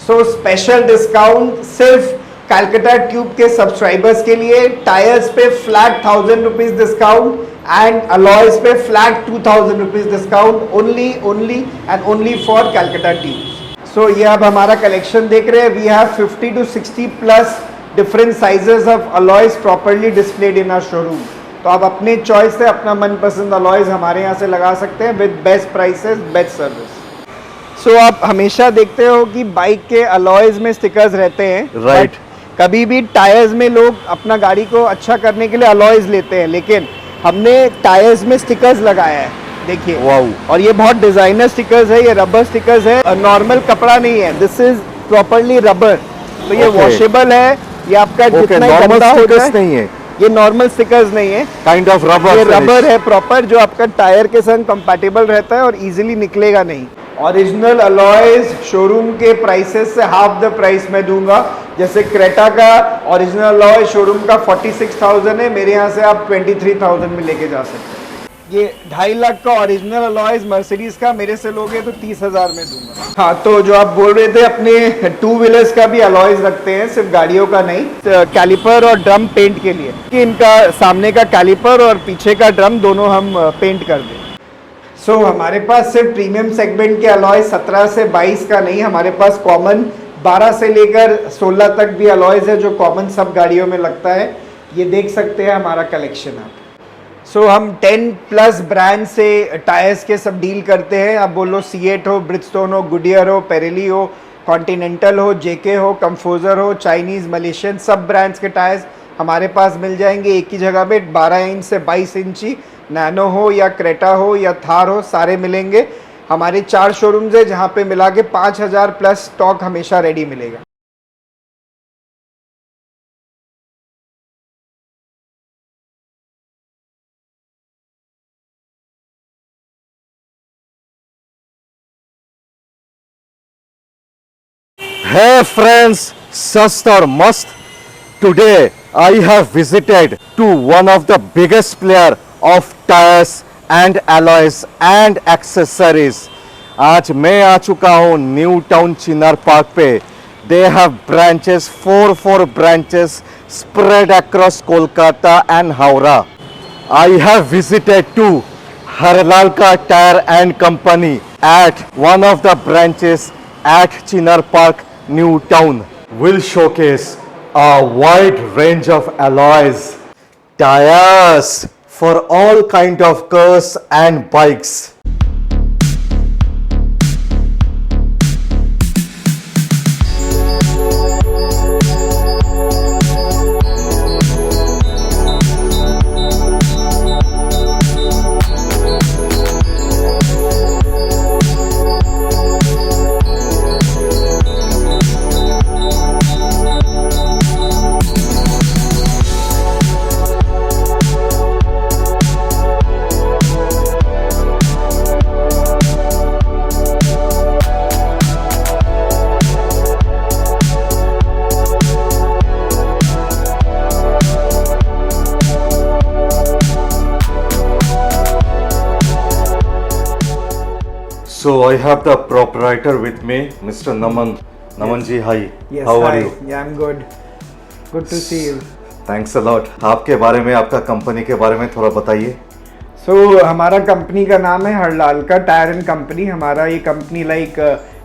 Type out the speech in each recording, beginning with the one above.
So special discount सिर्फ Calcutta tube के subscribers के लिए, टायर्स पे flat 1000 rupees discount and alloys पे flat 2000 rupees discount, only and only for Calcutta tube. So ये अब हमारा कलेक्शन देख रहे हैं, we have 50 to 60 plus different sizes of alloys properly displayed in our showroom. तो आप अपने चॉइस से अपना मनपसंद अलॉयज हमारे यहाँ से लगा सकते हैं with best prices, best service. So आप हमेशा देखते हो कि बाइक के अलॉयज में स्टिकर्स रहते हैं, राइट। कभी भी टायर्स में लोग अपना गाड़ी को अच्छा करने के लिए अलॉयज लेते हैं, लेकिन हमने टायर्स में स्टिकर्स लगाया है, देखिए। वाओ। और ये बहुत डिजाइनर स्टिकर्स है, ये रबर स्टिकर्स है, नॉर्मल कपड़ा नहीं है, दिस इज प्रॉपरली रबर। तो ये वॉशेबल है, ये आपका जितना गंदा हो जाए नहीं है, ये नॉर्मल स्टिकर्स नहीं है, काइंड ऑफ रबर, ये रबर है प्रॉपर, जो आपका टायर के संग कंपैटिबल रहता है और इजीली निकलेगा नहीं। ओरिजिनल अलॉयज शोरूम के प्राइसेस से हाफ द प्राइस में दूंगा। जैसे क्रेटा का ओरिजिनल अलॉय शोरूम का 46,000 है, मेरे यहाँ से आप 23,000 में लेके जा सकते हैं। ये 2.5 लाख का ओरिजिनल अलॉयज मर्सिडीज का मेरे से लोगे तो 30,000 में दूंगा। हाँ, तो जो आप बोल रहे थे अपने टू व्हीलर्स का भी अलॉयज रखते हैं, सिर्फ गाड़ियों का नहीं, कैलिपर और ड्रम पेंट के लिए कि इनका सामने का कैलिपर और पीछे का ड्रम दोनों हम पेंट कर दें। सो हमारे पास सिर्फ प्रीमियम सेगमेंट के अलॉय 17 से 22 का नहीं, हमारे पास कॉमन 12 से लेकर 16 तक भी अलॉयज है जो कॉमन सब गाड़ियों में लगता है। ये देख सकते हैं हमारा कलेक्शन आप। सो हम 10 प्लस ब्रांड से टायर्स के सब डील करते हैं। आप बोलो C8 हो, ब्रिजस्टोन हो, गुडियर हो, पेरेली हो, कॉन्टिनेंटल हो, जेके हो, कंफोजर हो, चाइनीज, मलेशियन, सब ब्रांड्स के टायर्स हमारे पास मिल जाएंगे एक ही जगह पे। 12 इंच से 22 इंची नैनो हो या क्रेटा हो या थार हो, सारे मिलेंगे। हमारे 4 शोरूम्स है जहाँ पे मिला के 5000 प्लस स्टॉक हमेशा रेडी मिलेगा। Hey friends, सस्त और मस्त। Today I have visited to one of the biggest player of tires and alloys and accessories। आज मैं आ चुका हूँ न्यू टाउन चिनार पार्क पे। They have branches, 4 branches spread across Kolkata and Howrah। I have visited to Harlalka Tire and Company at one of the branches at Chinar Park, New Town। Will showcase a wide range of alloys, tires for all kind of cars and bikes। So I have the proprietor with me, Mr. Naman। Naman ji, hi। Yes, How hi. are you? Yeah, I'm good. Good to see you. Thanks a lot। आपके बारे में, आपका company के बारे में थोड़ा बताइए। सो हमारा कंपनी का नाम है हरलालका टायर एंड कंपनी। हमारा ये कंपनी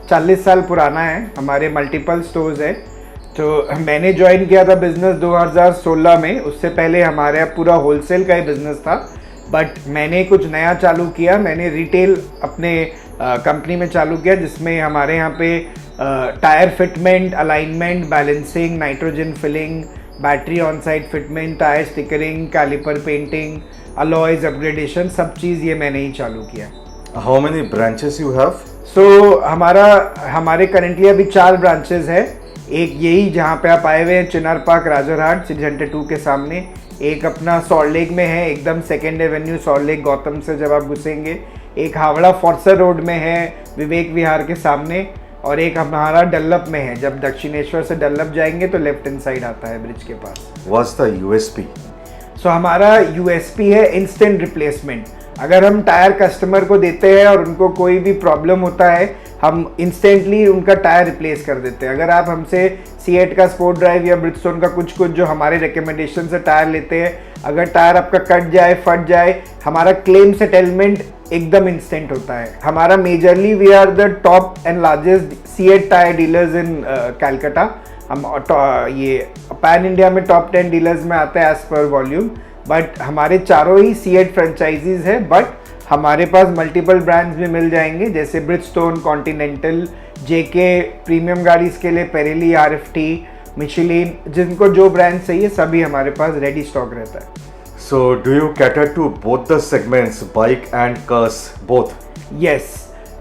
40 साल पुराना है, हमारे मल्टीपल स्टोर्स है। तो मैंने ज्वाइन किया था बिजनेस 2016 में, उससे पहले हमारे पूरा होलसेल का ही बिजनेस था, बट मैंने कुछ नया चालू किया। मैंने रिटेल अपने कंपनी में चालू किया, जिसमें हमारे यहाँ पे tyre fitment, alignment, balancing, nitrogen filling, battery on side fitment, tyre stickering, caliper painting, alloys upgradation, सब चीज़ ये मैंने ही चालू किया। How many branches you have? So हमारे करेंटली अभी 4 ब्रांचेस है। एक यही जहाँ पे आप आए हुए हैं, चिनार पार्क राजरहाट सिटी सेंटर 2 के सामने। एक अपना सॉल्ट लेक में है, एकदम 2nd Avenue salt lake Gautam से जब आप घुसेंगे। एक हावड़ा फॉर्सर रोड में है, विवेक विहार के सामने। और एक हमारा डल्लप में है, जब दक्षिणेश्वर से डल्लप जाएंगे तो लेफ्ट हैंड साइड आता है ब्रिज के पास। What's the USP? सो हमारा USP है इंस्टेंट रिप्लेसमेंट। अगर हम टायर कस्टमर को देते हैं और उनको कोई भी प्रॉब्लम होता है, हम इंस्टेंटली उनका टायर रिप्लेस कर देते हैं। अगर आप हमसे C8 का स्पोर्ट ड्राइव या ब्रिजस्टोन का कुछ जो हमारे रिकमेंडेशन से टायर लेते हैं, अगर टायर आपका कट जाए, फट जाए, हमारा क्लेम सेटलमेंट एकदम इंस्टेंट होता है। हमारा majorly we are the top and largest C8 tyre dealers in Calcutta. हम ये पैन इंडिया में टॉप 10 डीलर्स में आते हैं एज पर वॉल्यूम। बट हमारे चारों ही C8 फ्रेंचाइजीज है, बट हमारे पास मल्टीपल ब्रांड्स भी मिल जाएंगे, जैसे ब्रिजस्टोन, कॉन्टिनेंटल, JK प्रीमियम गाड़ीज के लिए पेरेली, RFT, मिशेलिन, जिनको जो ब्रांड चाहिए सभी हमारे पास रेडी स्टॉक रहता है। So do you cater to both the segments, bike and cars, both? Yes,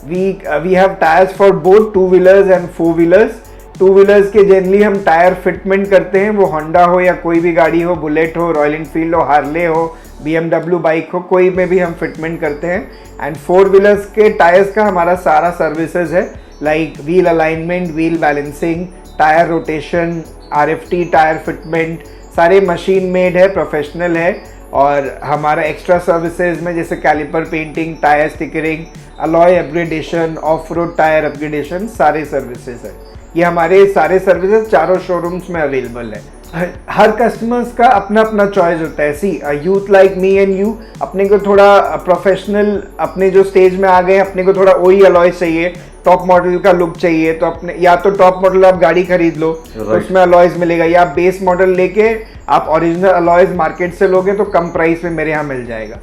we have tires for both two wheelers and four wheelers. Two wheelers के जनरली हम tyre fitment करते हैं, वो होंडा हो या कोई भी गाड़ी हो, बुलेट हो, रॉयल इनफील्ड हो, हार्ले हो, BMW बाइक हो, कोई में भी हम फिटमेंट करते हैं। एंड फोर व्हीलर्स के टायर्स का हमारा सारा सर्विसेज है, like wheel alignment, wheel balancing, tyre rotation, RFT tyre fitment, सारे मशीन मेड है, प्रोफेशनल है। और हमारा एक्स्ट्रा सर्विसेज में जैसे caliper painting, tyre stickering, alloy upgradation, off road tyre upgradation, सारे सर्विसेज है। ये हमारे सारे सर्विसेज चारों शोरूम्स में अवेलेबल है। हर कस्टमर्स का अपना अपना चॉइस होता है। See youth like me and you, अपने को थोड़ा प्रोफेशनल, अपने जो स्टेज में आ गए, अपने को थोड़ा ओई अलॉयज चाहिए, टॉप मॉडल का लुक चाहिए, तो अपने या तो टॉप मॉडल आप गाड़ी खरीद लो तो उसमें अलॉयज मिलेगा, या आप बेस मॉडल लेके आप ओरिजिनल अलॉयज मार्केट से लोगे तो कम प्राइस में मेरे यहाँ मिल जाएगा।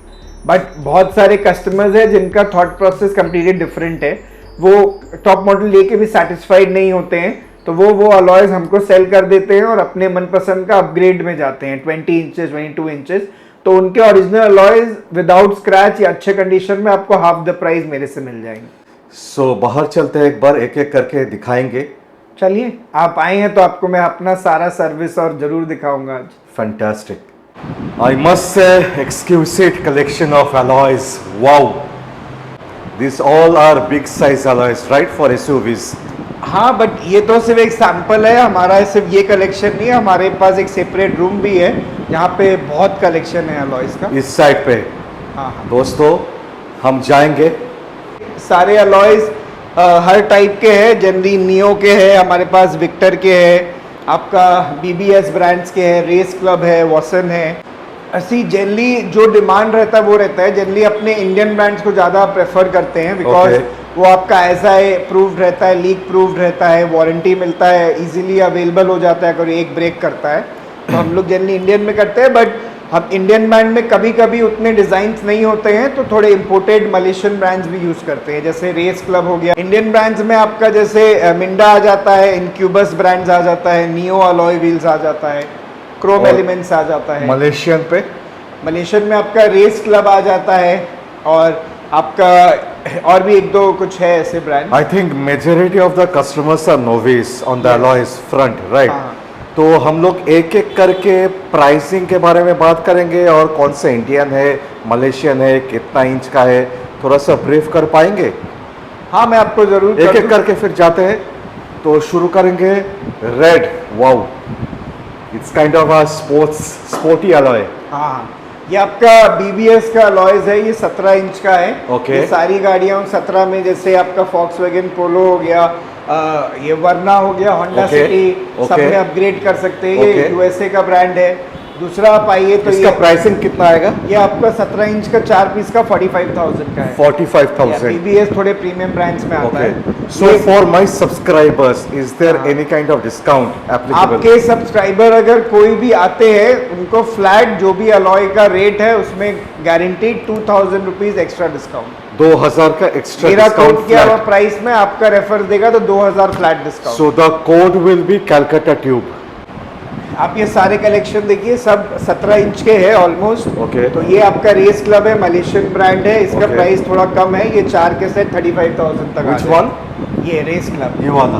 बट बहुत सारे कस्टमर्स हैं जिनका थॉट प्रोसेस कम्प्लीटली डिफरेंट है, वो टॉप मॉडल लेके भी सेटिस्फाइड नहीं होते हैं, तो वो अलॉयज हमको सेल कर देते हैं और अपने मनपसंद का अपग्रेड में जाते हैं 20 इंचेस, 22 इंचेस, तो उनके ओरिजिनल अलॉयज विदाउट स्क्रैच या अच्छे कंडीशन में आपको हाफ द प्राइस मेरे से मिल जाएंगे। सो बाहर चलते हैं, एक बार एक एक करके दिखाएंगे। चलिए, आप आए हैं तो आपको मैं अपना सारा सर्विस और जरूर दिखाऊंगा आज। Fantastic. I must say, exquisite collection of alloys. Wow. These all are big size alloys, right, for SUVs? हाँ, बट ये तो सिर्फ एक सैंपल है हमारा, सिर्फ ये कलेक्शन नहीं है, हमारे पास एक सेपरेट रूम भी है जहाँ पे बहुत कलेक्शन है अलॉयज का। इस साइड पे हाँ, दोस्तों हम जाएंगे। सारे अलॉयज हर टाइप के हैं, जनरली नियो के हैं, हमारे पास विक्टर के हैं, आपका BBS ब्रांड्स के हैं, रेस क्लब है, वॉसन है। ऐसी जनरली जो डिमांड रहता है वो रहता है, जनरली अपने इंडियन ब्रांड्स को ज़्यादा प्रेफर करते हैं, बिकॉज वो आपका SI प्रूव्ड रहता है, लीक प्रूव्ड रहता है, वारंटी मिलता है, इजीली अवेलेबल हो जाता है अगर एक ब्रेक करता है, तो हम लोग जनरली इंडियन में करते हैं। बट हम इंडियन ब्रांड में कभी कभी उतने डिज़ाइंस नहीं होते हैं, तो थोड़े इंपोर्टेड मलेशियन ब्रांड्स भी यूज़ करते हैं, जैसे रेस क्लब हो गया। इंडियन ब्रांड्स में आपका जैसे मिंडा आ जाता है, इनक्यूबस ब्रांड्स आ जाता है, नियो अलॉय व्हील्स आ जाता है, क्रोम एलिमेंट्स आ जाता है। मलेशियन पे, मलेशियन में आपका रेस क्लब आ जाता है, और आपका और भी एक दो कुछ है ऐसे brand. I think majority of the customers are novice on the alloys front, right? तो हम लोग एक एक करके प्राइसिंग के बारे में बात करेंगे, और कौन से इंडियन है, मलेशियन है, कितना इंच का है, थोड़ा सा ब्रीफ कर पाएंगे? हाँ, मैं आपको जरूर एक एक करके फिर जाते हैं। तो शुरू करेंगे red. Wow, it's kind of a sporty alloy. हाँ, ये आपका BBS का अलॉयज है, ये 17 इंच का है। Okay. ये सारी गाड़ियाँ 17 में, जैसे आपका Volkswagen पोलो हो गया, ये वर्ना हो गया, होंडा सिटी, सब में अपग्रेड कर सकते हैं। ये USA का ब्रांड है। दूसरा आप आइए तो इसका प्राइसिंग कितना आएगा? ये आपका 17 इंच का 4 पीस का 45,000 का है। 45,000। BBS थोड़े प्रीमियम ब्रांड्स में आता है। So for my subscribers, is there any kind of discount applicable? आपके सब्सक्राइबर अगर कोई भी आते हैं, उनको फ्लैट जो भी अलॉय का रेट है उसमें गारंटीड 2,000 रुपीज एक्स्ट्रा डिस्काउंट। 2,000 का एक्स्ट्रा मेरा डिस्काउंट कोड किया हुआ प्राइस में आपका रेफर देगा तो 2,000 flat discount. So the code will be Calcutta Tube. आप ये सारे कलेक्शन देखिए, सब 17 इंच के हैं ऑलमोस्ट। Okay. तो ये आपका रेस क्लब है, मलेशियन ब्रांड है, इसका प्राइस थोड़ा कम है, ये 4 के सेट 35,000 तक Which आता है। one? ये रेस क्लब। ये वाला।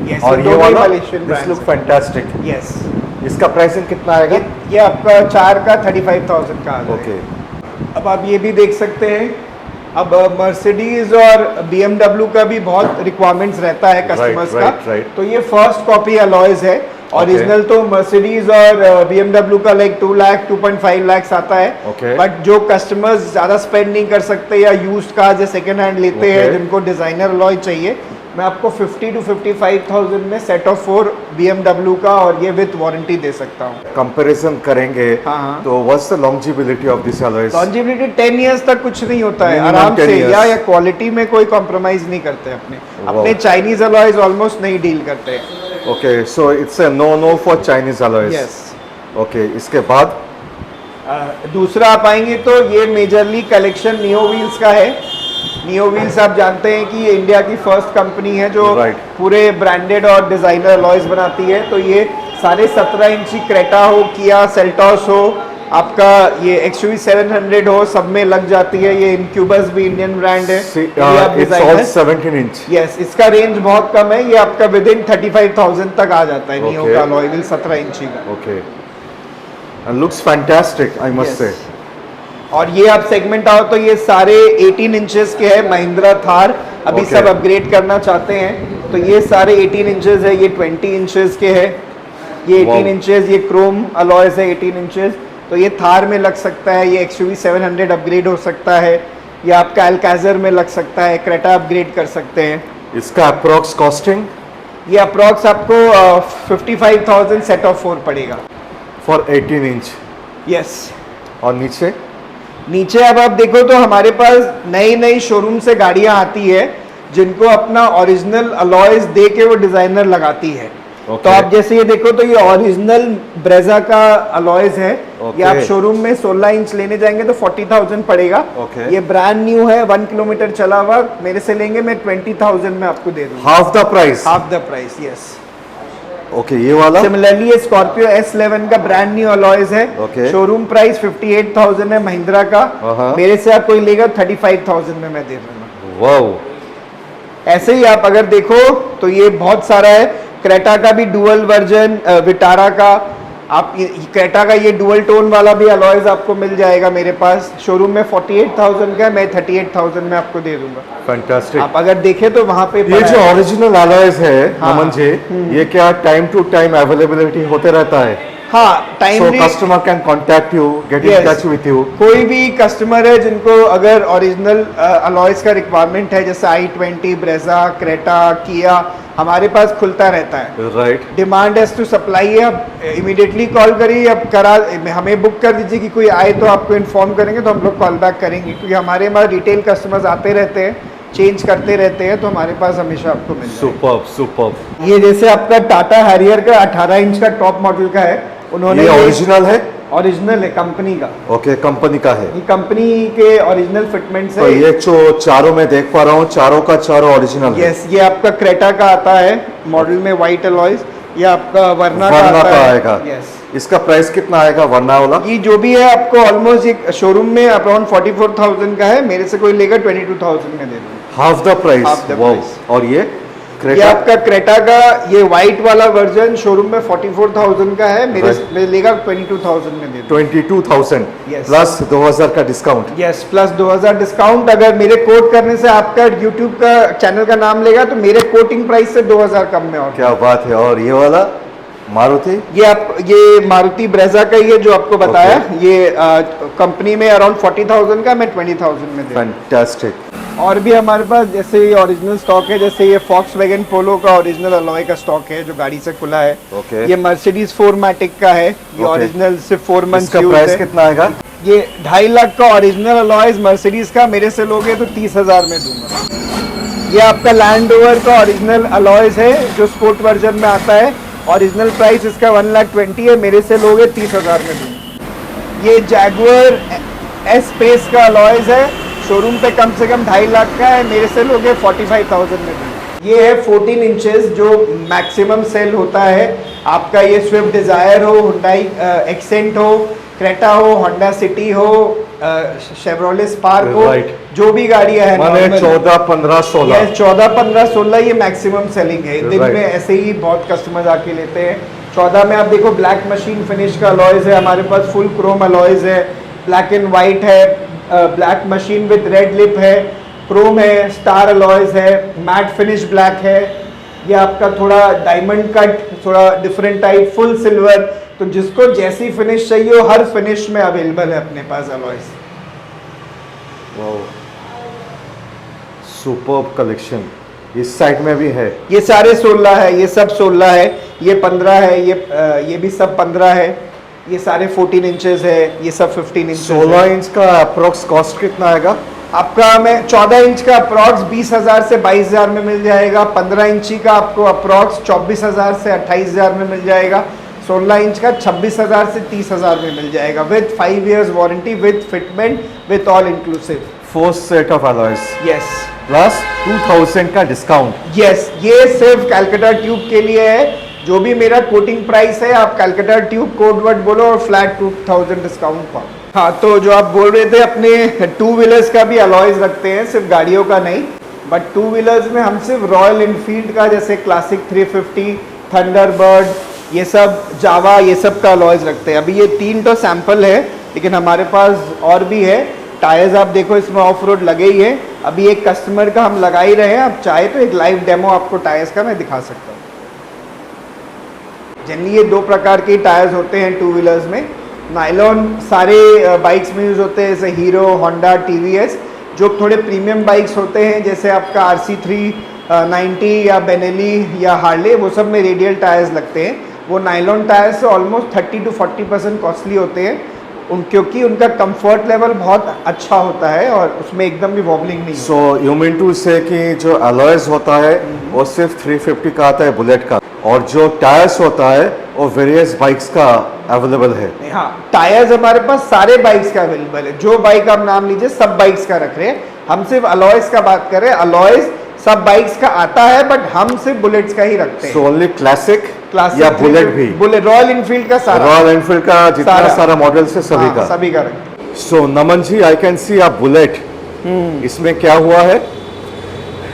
Yes, और ये ये वाला Malaysian this look fantastic. Yes, इसका प्राइसिंग कितना आएगा? ये आपका 4 का 35,000 का आ जाएगा। ओके। अब आप ये भी देख सकते हैं, अब मर्सिडीज और BMW का भी बहुत रिक्वायरमेंट्स रहता है कस्टमर्स का। तो ये फर्स्ट कॉपी अलॉयज है। ओरिजिनल तो मर्सिडीज और BMW का लाइक 2 लाख 2.5 लाख आता है। बट जो कस्टमर्स ज़्यादा स्पेंड नहीं कर सकते या यूज्ड कार या सेकेंड हैंड लेते हैं, जिनको डिजाइनर अलॉय चाहिए, मैं आपको 50 to 55,000 में सेट ऑफ 4 BMW का और ये विद वारंटी दे सकता हूँ। कंपैरिजन करेंगे हाँ। तो what's the longevity of this alloys? Longevity 10 years तक कुछ नहीं होता है, Minimum आराम 10 से। years. या क्वालिटी में कोई कॉम्प्रोमाइज नहीं करते अपने चाइनीज अलॉयज ऑलमोस्ट नहीं डील करते हैं। Okay, so it's a no for Chinese alloys. Yes. Okay, इसके बाद दूसरा आप आएंगे तो ये मेजरली कलेक्शन नियो व्हील्स का है। नियो व्हील्स आप जानते हैं कि ये इंडिया की फर्स्ट कंपनी है जो Right. पूरे ब्रांडेड और डिजाइनर अलॉयज बनाती है। तो ये सारे 17 इंची क्रेटा हो, किया सेल्टॉस हो, आपका ये XUV 700 हो, सब में लग जाती है। ये इनक्यूबस भी इंडियन ब्रांड है। It's all 17 inch. यस, इसका रेंज बहुत कम है, ये आपका विद इन 35,000 तक आ जाता है। नियो का अलॉय व्हील 17 इंची का। Okay, and looks fantastic I must say. और ये आप सेगमेंट आओ तो ये सारे 18 इंचेस के हैं। महिंद्रा थार अभी Okay. सब अपग्रेड करना चाहते हैं तो ये सारे 18 इंचेस है। ये 20 इंचेस के है, ये 18 Wow. इंचेस। ये क्रोम अलॉयज है 18 इंचेस। तो ये थार में लग सकता है, ये XUV 700 अपग्रेड हो सकता है, ये आपका अल्काज़र में लग सकता है, क्रेटा अपग्रेड कर सकते हैं। इसका अप्रोक्स कॉस्टिंग ये अप्रॉक्स आपको 55,000 सेट ऑफ 4 पड़ेगा फॉर 18 इंच। यस। और नीचे नीचे अब आप देखो तो हमारे पास नई नई शोरूम से गाड़ियां आती है जिनको अपना ओरिजिनल अलॉयज दे के वो डिजाइनर लगाती है। Okay. तो आप जैसे ये देखो तो ये ओरिजिनल ब्रेजा का अलॉयज है। Okay. ये आप शोरूम में 16 इंच लेने जाएंगे तो 40,000 पड़ेगा। Okay. ये ब्रांड न्यू है, 1 किलोमीटर चला हुआ, मेरे से लेंगे मैं 20,000 में आपको दे दूंगा। Half the price. Half the price, yes. Okay, ये वाला सिमिलरली ये स्कॉर्पियो S11 का ब्रांड न्यू अलॉयज है। Okay. शोरूम प्राइस 58,000 है महिंद्रा का। मेरे से आप कोई लेगा 35,000 में मैं दे दूंगा। वाओ। ऐसे ही आप अगर देखो तो ये बहुत सारा है। क्रेटा का भी डुअल वर्जन, विटारा का, आप क्रेटा का ये डुअल टोन वाला भी अलॉयज आपको मिल जाएगा मेरे पास। शोरूम में 48,000 का है, मैं 38,000 में आपको दे दूंगा। फैंटास्टिक। आप अगर देखें तो वहां पे ये जो ओरिजिनल अलॉयज है हाँ। नमन जी, ये क्या टाइम टू टाइम अवेलेबिलिटी होते रहता है? हाँ, so timely customer can contact you, get in Yes. Touch with you. कोई भी कस्टमर है जिनको अगर ओरिजिनल अलॉयज का रिक्वायरमेंट है, जैसे i20, ब्रेजा, क्रेटा, किया, हमारे पास खुलता रहता है। Right. Demand as to supply है। अब इमीडिएटली कॉल करिए, अब करा हमें बुक कर दीजिए कि कोई आए तो आपको इन्फॉर्म करेंगे तो हम लोग कॉल बैक करेंगे, क्योंकि हमारे पास रिटेल कस्टमर्स आते रहते हैं, चेंज करते रहते हैं, तो हमारे पास हमेशा आपको मिल जाएगा। Superb superb. ये जैसे आपका टाटा हैरियर का 18 इंच का टॉप मॉडल का है, उन्होंने ये ओरिजिनल है? ओरिजिनल है कंपनी का। ओके, कंपनी का है। ये कंपनी के ओरिजिनल फिटमेंट्स तो है। ये जो चारों में देख पा रहा हूँ, चारों का चारों ओरिजिनल है। यस, ये आपका क्रेटा का आता है मॉडल में व्हाइट अलॉयज। ये आपका वर्ना का वरना आता का है। आएगा। यस। इसका प्राइस कितना आएगा वरना वाला? ये जो भी है आपको ऑलमोस्ट एक शोरूम में अराउंड 44,000 का है, मेरे से कोई लेगा 22,000 में दे दूंगा। Half the price. Half the wow. price. और ये ये क्रेटा? आपका क्रेटा का ये व्हाइट वाला वर्जन शोरूम में 44,000 का है, मेरे Right. से लेगा 22,000 में दे दूंगा। 22,000 Yes. प्लस 2,000 का डिस्काउंट। Yes, plus 2,000 discount. अगर मेरे कोड करने से आपका यूट्यूब का चैनल का नाम लेगा तो मेरे कोटिंग प्राइस से 2,000 कम में। और क्या बात है। और ये वाला मारुति? ये मारुति ब्रेजा का ही है जो आपको बताया। ये कंपनी में अराउंड 40,000 का, मैं 20,000 में दे दूंगा। फैंटास्टिक। और भी हमारे पास जैसे ये ओरिजिनल स्टॉक है, जैसे ये Volkswagen पोलो का ओरिजिनल अलॉय का स्टॉक है जो गाड़ी से खुला है। Okay. ये मर्सिडीज 4मैटिक का है, ये Okay. ओरिजिनल सिर्फ 4 मंथ्स इसका प्राइस कितना आएगा? ये 2.5 लाख का ओरिजिनल अलॉयज मर्सिडीज का, मेरे से लोगे तो 30,000 में दूंगा। ये आपका लैंड रोवर का ओरिजिनल अलॉयज है जो स्पोर्ट वर्जन में आता है, ओरिजिनल प्राइस इसका 1,20,000 है, मेरे से लोगे 30,000 में दूंगा। ये जैगुआर एस स्पेस का अलॉयज है, शोरूम पे कम से कम 2.5 लाख का है, मेरे से लोगे 45,000 में दूंगा। ये है 14 इंचेस जो मैक्सिमम सेल होता है आपका। ये स्विफ्ट डिजायर हो, हुंडई एक्सेंट हो, क्रेटा हो, होंडा सिटी हो, शेवरोले स्पार्क हो, Right. जो भी गाड़ियां हैं माने normal। 14, 15, 16। ये 14, 15, 16 ये मैक्सिमम सेलिंग है। दिन Right. में ऐसे ही बहुत कस्टमर्स आके लेते हैं। 14 में आप देखो ब्लैक मशीन फिनिश का अलॉयज है हमारे पास, फुल क्रोम अलॉयज है, ब्लैक एंड वाइट है, black machine with red lip है, क्रोम है, स्टार अलॉयज है, मैट फिनिश ब्लैक है। ये आपका थोड़ा डायमंड कट, थोड़ा डिफरेंट टाइप, फुल सिल्वर, तो जिसको जैसी फिनिश चाहिए हो हर फिनिश में अवेलेबल है अपने पास अलॉयज। Wow, superb collection. इस साइड में भी है। ये सारे 16 है, ये सब 16 है, ये 15 है, ये भी सब 15 है, ये सारे 14 इंचेस है, ये सब 15 इंच। 16 इंच का अप्रोक्स कॉस्ट कितना आएगा? आपका मैं 14 इंच का अप्रॉक्स 20,000 से 22,000 में मिल जाएगा। 15 इंची का आपको अप्रॉक्स 24,000 से 28,000 में मिल जाएगा। 16 इंच का 26,000 से 30,000 में मिल जाएगा with 5 years warranty, with fitment, with all inclusive. 4 set of alloys yes plus 2000 का डिस्काउंट। यस, ये सिर्फ कैलकाटा ट्यूब के लिए है। जो भी मेरा कोटिंग प्राइस है, आप कैलकाटा ट्यूब कोड वर्ड बोलो और फ्लैट 2000 डिस्काउंट पाओ। हाँ, तो जो आप बोल रहे थे अपने 2 व्हीलर्स का भी अलॉयज रखते हैं, सिर्फ गाड़ियों का नहीं, बट 2 व्हीलर्स में हम सिर्फ रॉयल इनफील्ड का, जैसे क्लासिक 350, थंडरबर्ड, ये सब जावा, ये सब का अलॉयज रखते हैं। अभी ये 3 तो सैंपल है, लेकिन हमारे पास और भी है। टायर्स आप देखो इसमें ऑफ रोड लगे ही है। अभी एक कस्टमर का हम लगा ही रहे हैं, आप चाहे तो एक लाइव डेमो आपको टायर्स का मैं दिखा सकता हूँ। जनरली ये 2 प्रकार के टायर्स होते हैं 2 व्हीलर्स में। नायलॉन सारे बाइक्स में यूज़ होते हैं, जैसे हीरो, होंडा, टीवीएस। जो थोड़े प्रीमियम बाइक्स होते हैं, जैसे आपका RC390 या बेनेली या हार्ले, वो सब में रेडियल टायर्स लगते हैं। वो नायलॉन टायर्स से ऑलमोस्ट 30 to 40% कॉस्टली होते हैं, क्योंकि उनका कंफर्ट लेवल बहुत अच्छा होता है और उसमें एकदम भी वॉबलिंग नहीं। सो यू मीन टू से कि जो अलॉयज होता है वो सिर्फ 350 का आता है बुलेट का, और जो टायर्स होता है वो वेरियस बाइक्स का अवेलेबल है? हाँ, टायर्स हमारे पास सारे बाइक्स का अवेलेबल है। जो बाइक आप नाम लीजिए, सब बाइक्स का रख रहे हैं। हम सिर्फ अलॉयज का बात करें, अलॉयज सब बाइक्स का आता है, बट हम सिर्फ बुलेट्स का ही रखते हैं। सो ओनली क्लासिक या बुलेट भी? बुलेट, रॉयल इनफील्ड का सारा, रॉयल एनफील्ड का जितना सारा मॉडल्स है सभी का? सभी का रखते हैं। सो नमन जी, I can see a bullet, इसमें क्या हुआ है?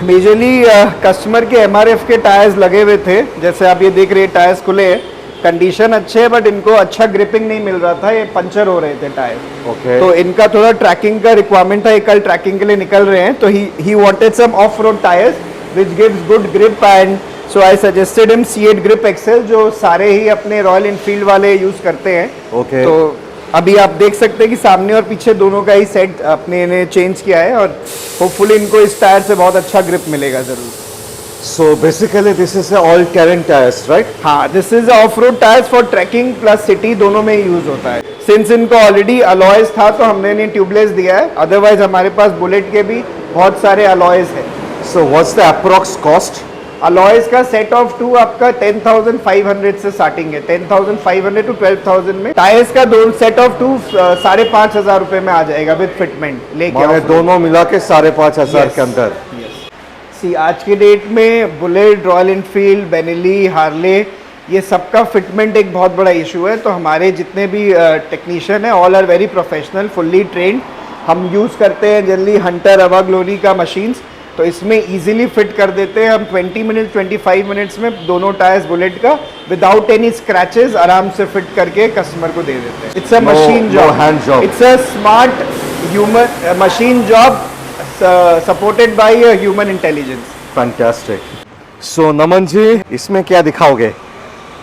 मेजरली कस्टमर के MRF के टायर्स लगे हुए थे। जैसे आप ये देख रहे हैं, टायर्स खुले हैं, कंडीशन अच्छे है, बट इनको अच्छा ग्रिपिंग नहीं मिल रहा था, ये पंचर हो रहे थे टायर। ओके। तो इनका थोड़ा ट्रैकिंग का रिक्वायरमेंट था, ये कल ट्रैकिंग के लिए निकल रहे हैं, तो he wanted some off road tyres which gives good grip, and so I suggested him C8 grip excel, जो सारे ही अपने रॉयल इनफील्ड वाले यूज करते हैं। ओके। तो अभी आप देख सकते हैं कि सामने और पीछे दोनों का ही सेट अपने ने चेंज किया है, और होपफुली इनको इस टायर से बहुत अच्छा ग्रिप मिलेगा जरूर। So basically this is all terrain tyres, right? हाँ, this is off road tyres for trekking plus city, दोनों में यूज होता है। सिंस इनको ऑलरेडी अलॉयज था तो हमने इन्हें ट्यूबलेस दिया है, अदरवाइज हमारे पास बुलेट के भी बहुत सारे अलॉयज है। So what's the approx cost? Alloys का सेट ऑफ 2 आपका 10,500 से स्टार्टिंग है, 10,500 to 12,000 में। टायर्स का सेट ऑफ 2 5,500 रुपए में आ जाएगा विद फिटमेंट लेके, दोनों मिला के 5,500 के अंदर। सी आज के डेट में bullet, royal Enfield, Benelli, Harley, ये सबका फिटमेंट एक बहुत बड़ा इशू है। तो हमारे जितने भी टेक्नीशियन हैं, all are very professional, fully trained. हम यूज़ करते हैं जनरली हंटर, अवाग्लोनी का मशीन्स, तो इसमें इजीली फिट कर देते हैं हम 20 मिनट 25 मिनट्स में दोनों टायर्स बुलेट का विदाउट एनी स्क्रैचेस आराम से फिट करके कस्टमर को दे देते हैं। It's a machine job, it's a smart human machine job supported by human intelligence. Fantastic. So Naman ji, इसमें क्या दिखाओगे?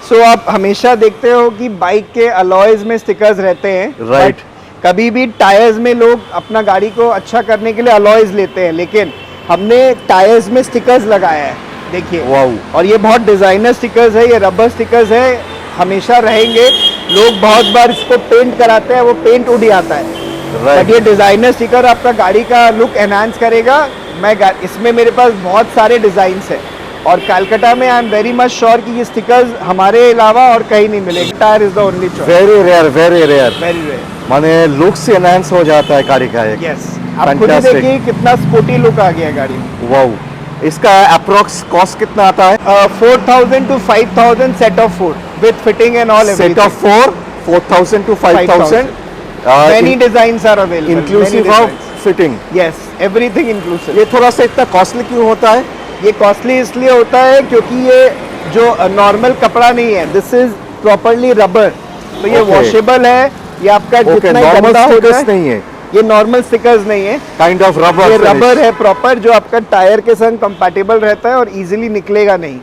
सो आप हमेशा देखते हो कि बाइक के अलॉयज में स्टिकर्स रहते हैं, राइट? कभी भी टायर्स में लोग अपना गाड़ी को अच्छा करने के लिए अलॉयज लेते हैं, लेकिन हमने टायर्स में स्टिकर्स लगाया है, देखिए। वाओ। और ये बहुत डिजाइनर स्टिकर्स है, ये रबर स्टिकर्स है, हमेशा रहेंगे। लोग बहुत बार इसको पेंट कराते हैं, वो पेंट उड़ जाता है, बट ये डिजाइनर स्टिकर आपका गाड़ी का लुक एनहांस करेगा। इसमें मेरे पास बहुत सारे डिजाइन्स हैं, और कलकत्ता में I am very much sure कि ये स्टिकर्स हमारे अलावा और कहीं नहीं मिलेंगे। Tyre is the only choice. Very rare, very rare, very rare. माने लुक से एनहांस हो जाता है गाड़ी का। यस, आप खुद ही देखिए कितना स्पोर्टी लुक आ गया गाड़ी में। वाओ। इसका अप्रोक्स कॉस्ट कितना आता है? 4,000 to 5,000 set of 4 with fitting and all. Set of 4,000 to 5,000। Many designs are available, inclusive of fitting? Yes, everything inclusive। ये थोड़ा सा इतना कॉस्टली क्यों होता है? ये कॉस्टली इसलिए होता है क्योंकि ये जो नॉर्मल कपड़ा नहीं है, दिस इज प्रॉपरली रबर, तो ये वॉशेबल है। ये आपका जितना ही गंदा हो जाए, नहीं है ये नॉर्मल स्टिकर्स नहीं है, काइंड ऑफ रबर। ये रबर है प्रॉपर, जो आपका टायर के संग कंपैटिबल रहता है और इजीली निकलेगा नहीं।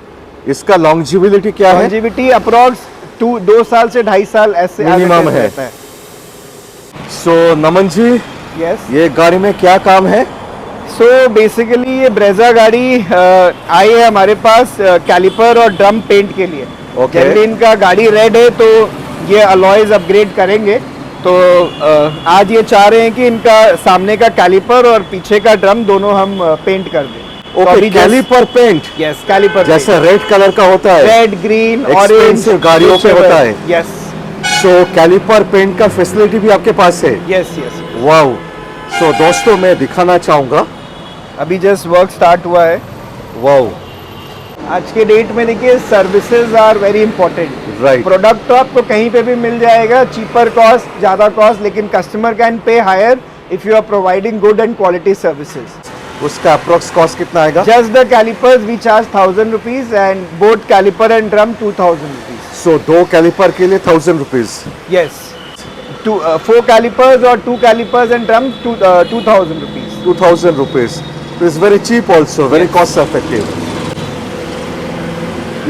इसका लॉन्जिविलिटी क्या है? लॉन्जिविटी अप्रॉक्स 2 साल से 2.5 साल ऐसे मिनिमम है। सो नमन जी, यस, ये गाड़ी में क्या काम है? सो बेसिकली ये ब्रेजा गाड़ी आई है हमारे पास कैलिपर और ड्रम पेंट के लिए। Okay. जनरली इनका गाड़ी रेड है तो ये अलॉयज अपग्रेड करेंगे। तो आज ये चाह रहे हैं कि इनका सामने का कैलिपर और पीछे का ड्रम दोनों हम पेंट कर दें। Okay, caliper paint yes, caliper जैसे रेड कलर का होता है, रेड, ग्रीन, ऑरेंज एक्सपेंसिव गाड़ियों पे होता है। यस सो कैलिपर पेंट का फैसिलिटी भी आपके पास है। Yes yes. वाओ। सो दोस्तों मैं दिखाना चाहूंगा। अभी जस्ट वर्क स्टार्ट हुआ है। वाओ। आज के डेट में देखिए services are very important. Right. Product तो आपको कहीं पे भी मिल जाएगा, चीपर कॉस्ट, ज़्यादा कॉस्ट, लेकिन customer can pay higher if you are providing good and quality services. उसका अप्रोक्स कॉस्ट कितना आएगा? Just the calipers we charge 1000 rupees and both caliper and drum 2000 rupees. So 2 caliper के लिए 1000 rupees. Yes, 4 calipers और 2 calipers and drum 2000 rupees. 2000 rupees is very cheap also, very cost effective.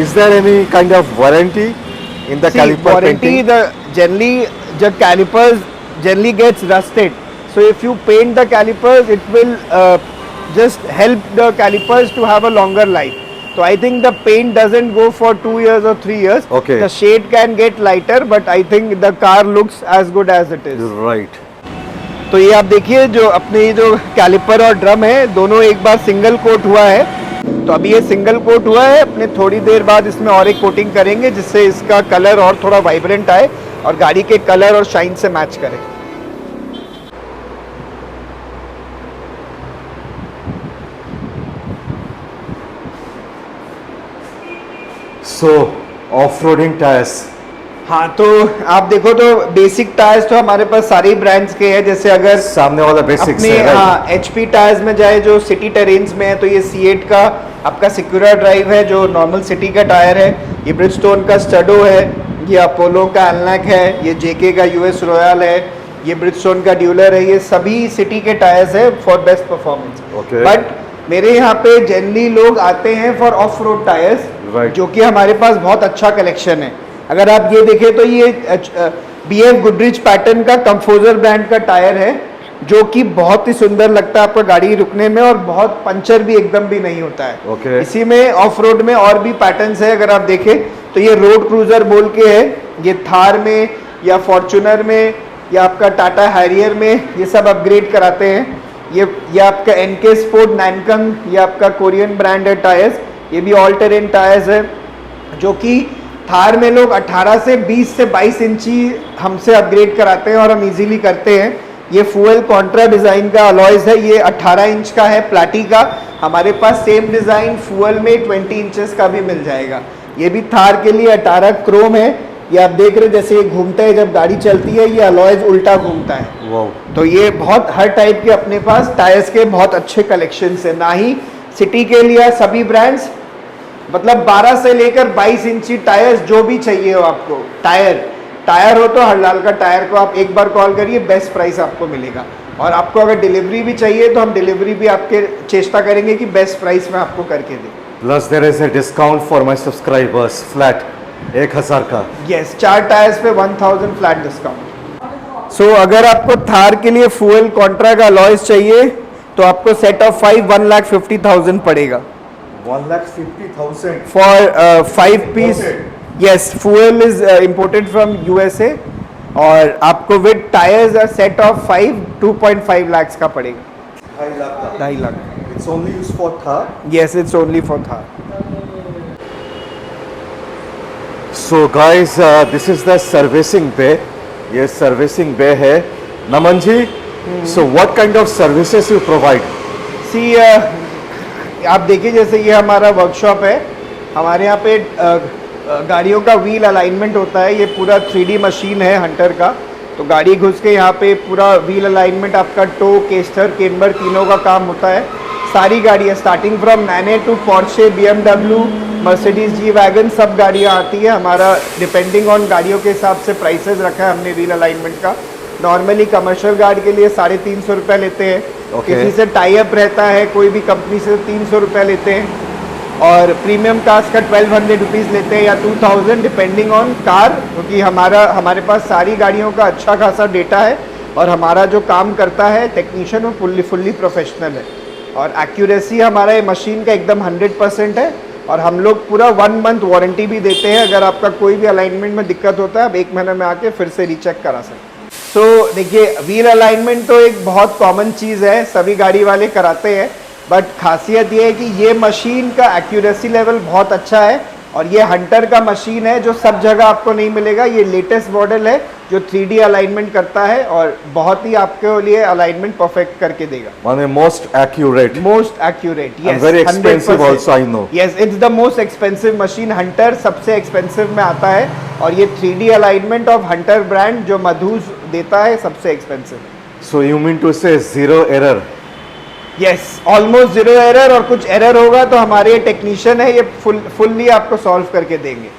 Is there any kind of warranty in the caliper warranty, painting? the calipers generally gets rusted. So if you paint the calipers, it will just help the calipers to have a longer life. So I think the paint doesn't go for 2 years or 3 years. Okay. The shade can get lighter, but I think the car looks as good as it is. Right. तो ये आप देखिए जो अपने जो caliper और drum है दोनों एक बार सिंगल कोट हुआ है। तो अभी ये सिंगल कोट हुआ है, अपने थोड़ी देर बाद इसमें और एक कोटिंग करेंगे जिससे इसका कलर और थोड़ा वाइब्रेंट आए और गाड़ी के कलर और शाइन से मैच करे। So off-roading tires. हाँ, तो आप देखो तो बेसिक टायर्स तो हमारे पास सारे ब्रांड्स के हैं। जैसे अगर सामने वाला बेसिक्स अपने है, हाँ HP टायर्स में जाए जो सिटी टेरेन्स में है तो ये C8 का आपका सिक्योरा ड्राइव है जो नॉर्मल सिटी का टायर है। ये ब्रिजस्टोन का स्टडो है, ये अपोलो का एलनैक है, ये JK का US रॉयल है, ये ब्रिजस्टोन का ड्यूलर है। ये सभी सिटी के टायर्स है for best performance. Okay. But मेरे यहाँ पे जनरली लोग आते हैं for of road tyres, Right. जो कि हमारे पास बहुत अच्छा कलेक्शन है। अगर आप ये देखें तो ये BF गुडरिच पैटर्न का कंफोजर ब्रांड का टायर है जो कि बहुत ही सुंदर लगता है आपका गाड़ी रुकने में और बहुत पंचर भी एकदम भी नहीं होता है। Okay. इसी में ऑफ रोड में और भी पैटर्न्स है। अगर आप देखें तो ये रोड क्रूजर बोल के है, ये थार में या फॉर्चूनर में या आपका टाटा हैरियर में ये सब अपग्रेड कराते हैं। ये आपका NK स्पोर्ट नैनकंग, ये आपका कोरियन ब्रांड है टायर्स। ये भी ऑल टेरेन टायर्स है जो कि थार में लोग 18 से 20 से 22 इंची हमसे अपग्रेड कराते हैं और हम इजीली करते हैं। ये फ्यूल कॉन्ट्रा डिज़ाइन का अलॉयज है, ये 18 इंच का है प्लाटी का। हमारे पास सेम डिज़ाइन फ्यूल में 20 इंचेस का भी मिल जाएगा। ये भी थार के लिए 18 क्रोम है। ये आप देख रहे हैं जैसे ये घूमता है, जब गाड़ी चलती है ये अलॉयज उल्टा घूमता है। Wow. तो ये बहुत हर टाइप के अपने पास टायर्स के बहुत अच्छे कलेक्शन है। ना ही सिटी के लिए सभी ब्रांड्स, मतलब 12 से लेकर 22 इंची टायर्स जो भी चाहिए हो आपको। टायर हो तो हरलाल का टायर को आप एक बार कॉल करिए, बेस्ट प्राइस आपको मिलेगा। और आपको अगर डिलीवरी भी चाहिए तो हम डिलीवरी भी आपके चेष्टा करेंगे कि बेस्ट प्राइस में आपको करके दें। Plus there is a discount for my subscribers, flat 1000 का। यस, 4 टायर्स पे 1000 फ्लैट डिस्काउंट। सो अगर आपको थार के लिए फ्यूल कॉन्ट्रा का अलॉयज चाहिए तो आपको सेट ऑफ 5 1,50,000 पड़ेगा 1,50,000 for 5 piece. Yes, fuel is imported from USA और आपको with tyres set of 5 2.5 lakh का पड़ेगा। 2.5 lakh. It's only used for Thar. Yes, it's only for Thar. So guys, this is the servicing bay. ये servicing bay है। नमन जी, so what kind of services you provide? See, आप देखिए जैसे ये हमारा workshop है। हमारे यहाँ पे गाड़ियों का व्हील अलाइनमेंट होता है। ये पूरा 3D मशीन है हंटर का। तो गाड़ी घुस के यहाँ पे पूरा व्हील अलाइनमेंट आपका टो, केस्टर, केम्बर तीनों का काम होता है। सारी गाड़ियाँ starting from Nano to Porsche, BMW, Mercedes, G wagon सब गाड़ियाँ आती है। हमारा डिपेंडिंग ऑन गाड़ियों के हिसाब से प्राइसेस रखा है हमने व्हील अलाइनमेंट का। नॉर्मली कमर्शियल गाड़ी के लिए 350 रुपये लेते हैं। Okay. किसी से टाई अप रहता है कोई भी कंपनी से 300 रुपये लेते हैं। और प्रीमियम कार्स का 1200 रुपीज़ लेते हैं या 2000 डिपेंडिंग ऑन कार, क्योंकि हमारे पास सारी गाड़ियों का अच्छा खासा डेटा है और हमारा जो काम करता है टेक्नीशियन वो फुल्ली प्रोफेशनल है। और एक्यूरेसी हमारा ये मशीन का एकदम 100% है। और हम लोग पूरा 1 मंथ वारंटी भी देते हैं, अगर आपका कोई भी अलाइनमेंट में दिक्कत होता है आप 1 महीने में आके फिर से रीचेक करा सकते हैं। सो देखिए, व्हील अलाइनमेंट तो एक बहुत कॉमन चीज़ है, सभी गाड़ी वाले कराते हैं, बट खासियत ये है कि ये मशीन का एक्यूरेसी लेवल बहुत अच्छा है। और ये हंटर का मशीन है जो सब जगह आपको नहीं मिलेगा, ये लेटेस्ट मॉडल है जो 3D अलाइनमेंट करता है और बहुत ही आपके लिए अलाइनमेंट परफेक्ट करके देगा। माने most accurate yes, very expensive also, I know. Yes, it's the most expensive machine. Hunter सबसे एक्सपेंसिव में आता है और ये 3D alignment of Hunter brand जो मधुज देता है सबसे expensive. So you mean to say zero error? Yes, almost 0 error, और कुछ एरर होगा तो हमारे टेक्नीशियन है ये फुल्ली आपको सॉल्व करके देंगे।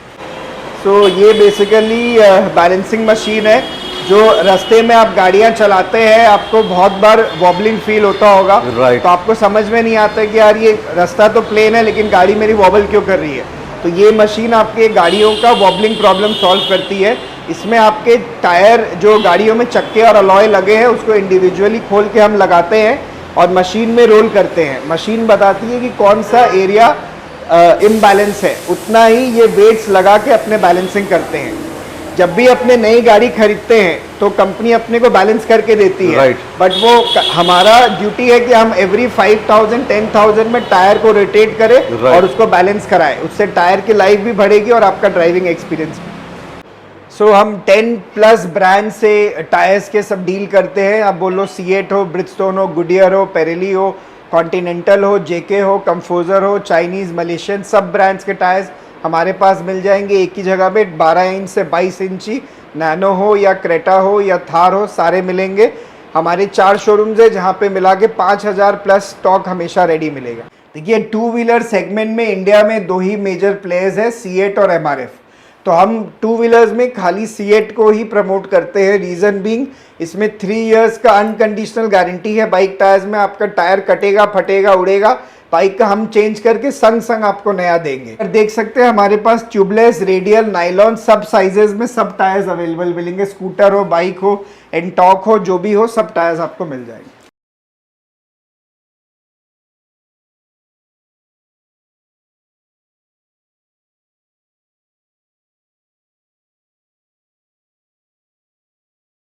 सो ये बेसिकली बैलेंसिंग मशीन है जो रास्ते में आप गाड़ियां चलाते हैं आपको बहुत बार वॉबलिंग फील होता होगा। Right. तो आपको समझ में नहीं आता कि यार ये रास्ता तो प्लेन है लेकिन गाड़ी मेरी वॉबल क्यों कर रही है। तो ये मशीन आपके गाड़ियों का वॉबलिंग प्रॉब्लम सॉल्व करती है। इसमें आपके टायर जो गाड़ियों में चक्के और अलॉय लगे हैं उसको इंडिविजुअली खोल के हम लगाते हैं और मशीन में रोल करते हैं। मशीन बताती है कि कौन सा एरिया इम्बैलेंस है, उतना ही ये वेट्स लगा के अपने बैलेंसिंग करते हैं। जब भी अपने नई गाड़ी खरीदते हैं तो कंपनी अपने को बैलेंस करके देती है। Right. बट वो हमारा ड्यूटी है कि हम एवरी 5000 10,000 में टायर को रोटेट करें Right. और उसको बैलेंस कराएं। उससे टायर की लाइफ भी बढ़ेगी और आपका ड्राइविंग एक्सपीरियंस भी। सो हम 10+ ब्रांड से टायर्स के सब डील करते हैं। आप बोलो सीएट हो, ब्रिजस्टोन हो, गुडियर हो, पेरेली हो, कॉन्टिनेंटल हो, जेके हो, कंफोजर हो, चाइनीज़, मलेशियन, सब ब्रांड्स के टायर्स हमारे पास मिल जाएंगे एक ही जगह पे। 12 इंच से 22 इंची नैनो हो या क्रेटा हो या थार हो, सारे मिलेंगे। हमारे 4 शोरूम्स है जहाँ पे मिला के 5000+ स्टॉक हमेशा रेडी मिलेगा। देखिए, 2 व्हीलर सेगमेंट में इंडिया में 2 ही मेजर प्लेयर्स है, सीएट और एमआरएफ। तो हम 2 व्हीलर्स में खाली सीएट को ही प्रमोट करते हैं। रीज़न बीइंग इसमें 3 इयर्स का अनकंडीशनल गारंटी है। बाइक टायर्स में आपका टायर कटेगा, फटेगा, उड़ेगा, बाइक का हम चेंज करके संग संग आपको नया देंगे। देख सकते हैं हमारे पास ट्यूबलेस, रेडियल, नाइलॉन सब साइजेस में सब टायर्स अवेलेबल मिलेंगे। स्कूटर हो, बाइक हो, एंटॉक हो, जो भी हो, सब टायर्स आपको मिल जाएंगे।